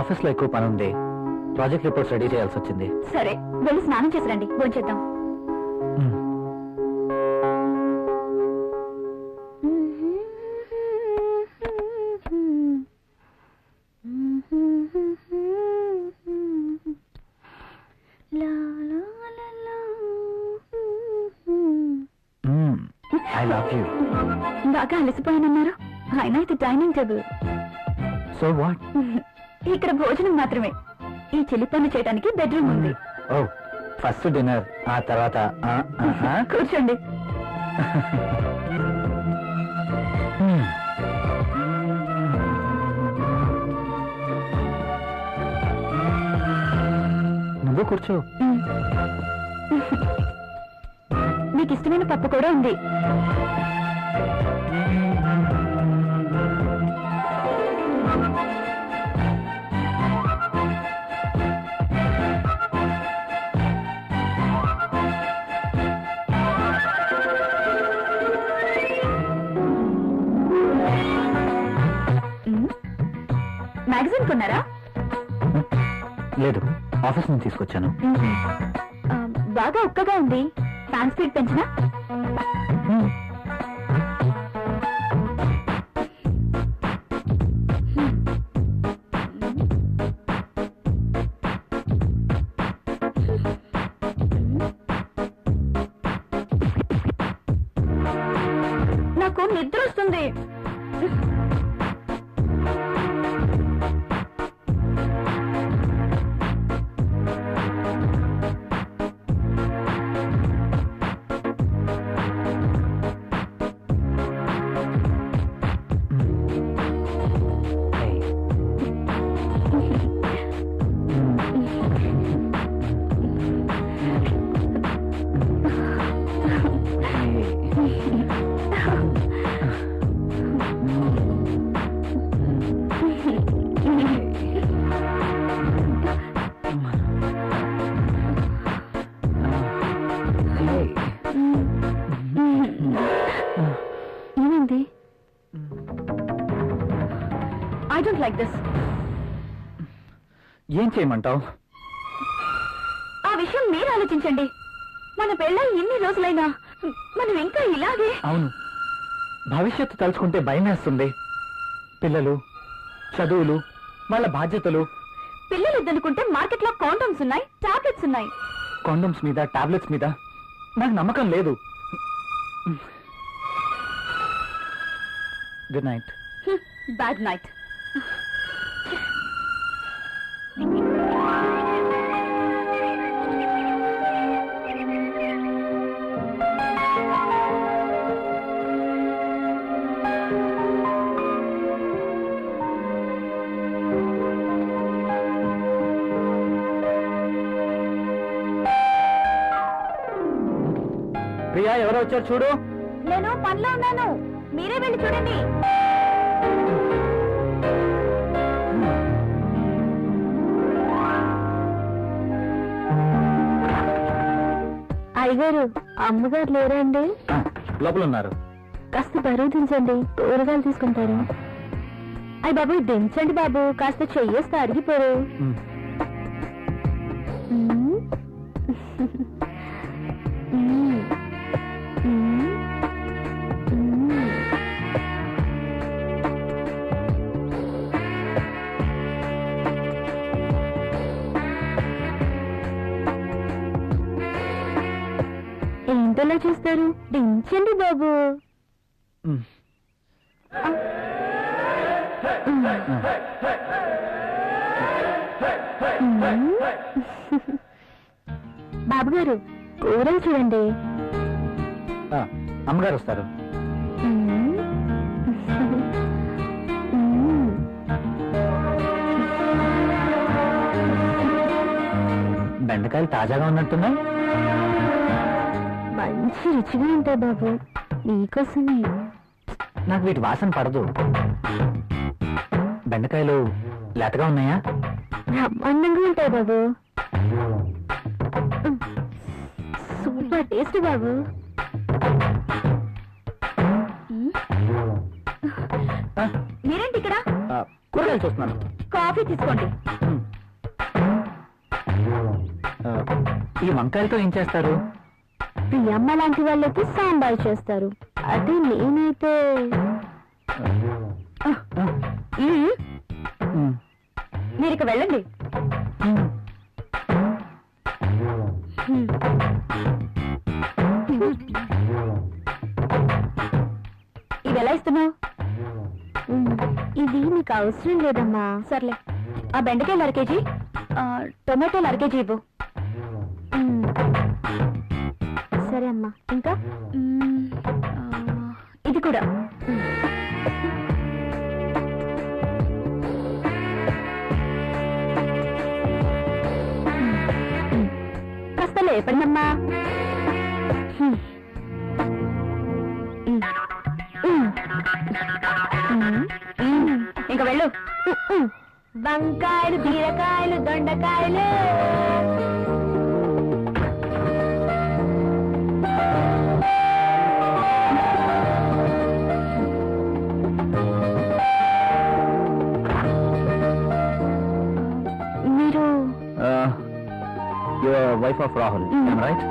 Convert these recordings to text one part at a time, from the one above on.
Office లో ఎక్కువ పని ఉంది, ప్రాజెక్ట్ రిపోర్ట్స్ రెడీ చేయాల్సి వచ్చింది. సరే వెళ్ళి స్నానం చేసి రండి, భోంచేద్దాం. I love you. బాగా అలసిపోయానన్నారు, అయినా ఇది డైనింగ్ టేబుల్. So what? ఇక్కడ భోజనం మాత్రమే, ఈ చిలి పనులు చేయడానికి బెడ్రూమ్ ఉంది. ఓ, ఫస్ట్ డిన్నర్, ఆ తర్వాత కూర్చోండి. నువ్వు కూర్చో. మీకు ఇష్టమైన పప్పు కూడా ఉంది. మ్యాగజైన్ కొన్నారా? లేదు, ఆఫీస్ నుంచి తీసుకొచ్చాను. బాగా ఉక్కగా ఉంది, ఫ్యాన్ స్పీడ్ పెంచినా? నాకు నిద్ర వస్తుంది. ఏమైంది? I don't like this. ఏం చేయమంటావు? ఆ విషయం మీరు ఆలోచించండి. మన పెళ్ళై ఇన్ని రోజులైనా మనం ఇంకా ఇలాగే. అవును, భవిష్యత్తు తలుచుకుంటే భయం వేస్తుంది. పిల్లలు, చదువులు, వాళ్ళ బాధ్యతలు. పిల్లలు ఇద్దనుకుంటే మార్కెట్ లో కాండోమ్స్ ఉన్నాయి, టాబ్లెట్స్ ఉన్నాయి. కాండోమ్స్ మీద, టాబ్లెట్స్ మీద నాకు నమ్మకం లేదు. Good night. Bad night. Priya, ఎవరో వచ్చారు చూడు. నేను పనిలో ఉన్నాను, మీరే వెళ్ళి చూడండి. అయ్యగారు, అమ్మగారు లేరా అండి? లోపల ఉన్నారు. కాస్త బరువు దించండి, కూరగాయలు తీసుకుంటారు. అయ్య బాబు, దించండి బాబు, కాస్త చెయ్యేస్తే అరిగిపోరు. ఏంటలా చూస్తారు? దించండి బాబు. బాబు గారు, కూరలు చూడండి. అమ్మగారు వస్తారు. బెండకాయలు తాజాగా ఉన్నట్టున్నాయి. మంచి రుచిగా ఉంటాయి బాబు, నీకోసమే. నాకు వీటి వాసన పడదు. బెండకాయలు లేతగా ఉన్నాయా? బ్రహ్మాండంగా ఉంటాయి బాబు, సూపర్ టేస్ట్ బాబు. మీరేంటి ఇక్కడ? కూరగాయలు చూస్తున్నాను. కాఫీ తీసుకోండి. ఈ వంకాయలతో ఏం చేస్తారు? ప్రియమ్మ లాంటి వాళ్ళైతే సాంబార్ చేస్తారు. అదే నేనైతే మీరు ఇక వెళ్ళండి. ఇది ఎలా ఇస్తున్నావు? ఇది నీకు అవసరం లేదమ్మా. సర్లే, ఆ బెండకాయలు 1/2 కేజీ, టొమాటోలు 1/2 కేజీ ఇవ్వు. సరే అమ్మా. ఇంకా ఇది కూడా. కాస్త లేపండమ్మా. ఇంకా వెళ్ళు. వంకాయలు, బీరకాయలు, దొండకాయలు. మీరు your wife of Rahul, right?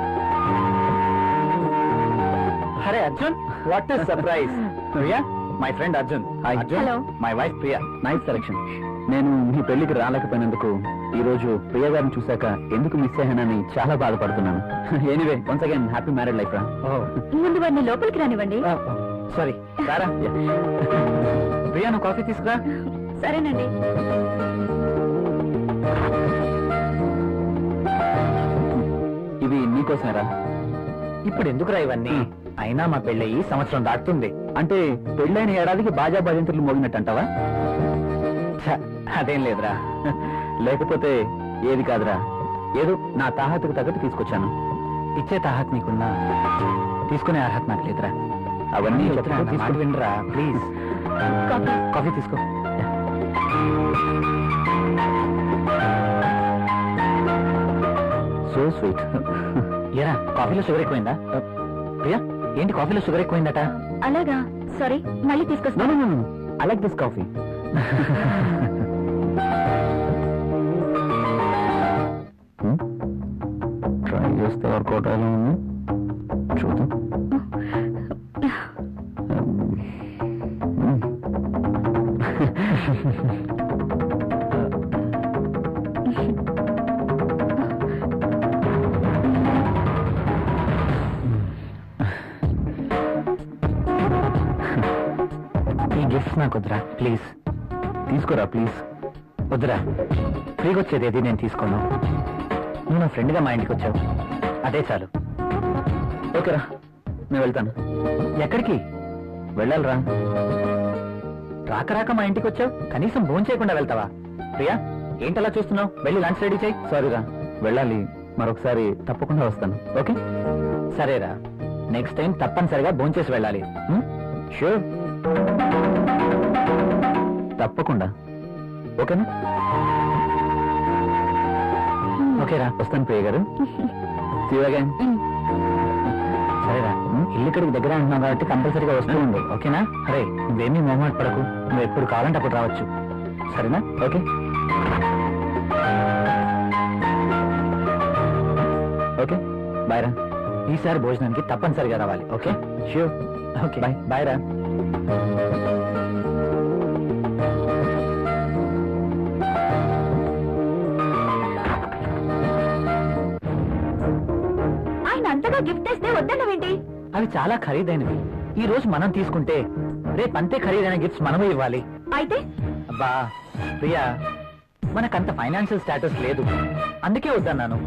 అరే Arjun, what is surprise. Priya, my friend Arjun. Hi Arjun. Hello. My wife Priya. Nice selection. నేను మీ పెళ్లికి రాలేకపోయినందుకు ఈ రోజు ప్రియా గారిని చూశాక ఎందుకు మిస్ అయ్యానని చాలా బాధపడుతున్నాను. Anyway, once again happy married life రా. ముందు వారిని లోపలికి రానివ్వండి. సారీ, రారా. ప్రియా, నువ్వు కాఫీ తీసుకురా. సరేనండి. ఇవి నీకోసమేరా. ఇప్పుడు ఎందుకురా ఇవన్నీ? అయినా మా పెళ్ళయి సంవత్సరం దాటుతుంది. అంటే పెళ్ళైన ఏడాదికి బాజా భజంతులు మోగినట్టు అంటావా? అదేం లేదురా. లేకపోతే ఏది కాదురా, ఏదో నా తాహతుకు తగ్గట్టు తీసుకొచ్చాను. ఇచ్చే తాహత్ నీకున్నా, తీసుకునే అర్హత నాకు లేదురా. అవన్నీ వినరా ప్లీజ్. కాఫీ తీసుకో. So sweet. ఏరా, కాఫీలో షుగర్ ఎక్కువైందా? ప్రియా, ఏంటి కాఫీలో షుగర్ ఎక్కువైందట? అలాగా, సారీ, మళ్ళీ తీసుకొస్తాను. I like this coffee. Try చేస్తే వర్కౌట్ అయ్యేలా ఉంది, చూద్దాం. ఈ గిఫ్ట్స్ నాకు వద్దురా ప్లీజ్. తీసుకోరా ప్లీజ్. వద్దురా, ఫ్రీగా వచ్చేది ఏది నేను తీసుకోను. నువ్వు నా ఫ్రెండ్గా మా ఇంటికి వచ్చావు, అదే చాలు. ఓకేరా, నేను వెళ్తాను. ఎక్కడికి వెళ్ళాలిరా? రాక రాక మా ఇంటికి వచ్చావు, కనీసం భోజనం చేయకుండా వెళ్తావా? ప్రియా, ఏంటలా చూస్తున్నావు? వెళ్ళి లంచ్ రెడీ చేయి. సారీరా, వెళ్ళాలి. మరొకసారి తప్పకుండా వస్తాను. ఓకే? సరేరా, నెక్స్ట్ టైం తప్పనిసరిగా భోజనం చేసి వెళ్ళాలి. షూర్, తప్పకుండా. ఓకేనా? ఓకేరా, వస్తాను ప్రియ గారు. See you again. సరేరా, ఇల్లు ఇక్కడికి దగ్గర అంటున్నావు కాబట్టి కంపల్సరీగా వస్తూ ఉండు. ఓకేనా? అరే, నువ్వేమీ మొహమాట పడకు. నువ్వు ఎప్పుడు కావాలంటే అప్పుడు రావచ్చు. సరేనా? ఓకే. ఓకే, బాయ్ రా. ఈసారి భోజనానికి తప్పనిసరిగా రావాలి. Okay? Sure. Okay, bye. Bye రా. ఆయన అంతగా గిఫ్ట్ ఇస్తే వద్దన్నవేంటి? అవి చాలా ఖరీదైనవి. ఈ రోజు మనం తీసుకుంటే రేపు అంతే ఖరీదైన గిఫ్ట్స్ మనమే ఇవ్వాలి. అయితే అబ్బా ప్రియా, మనకంత ఫైనాన్షియల్ స్టేటస్ లేదు, అందుకే వద్దన్నాను.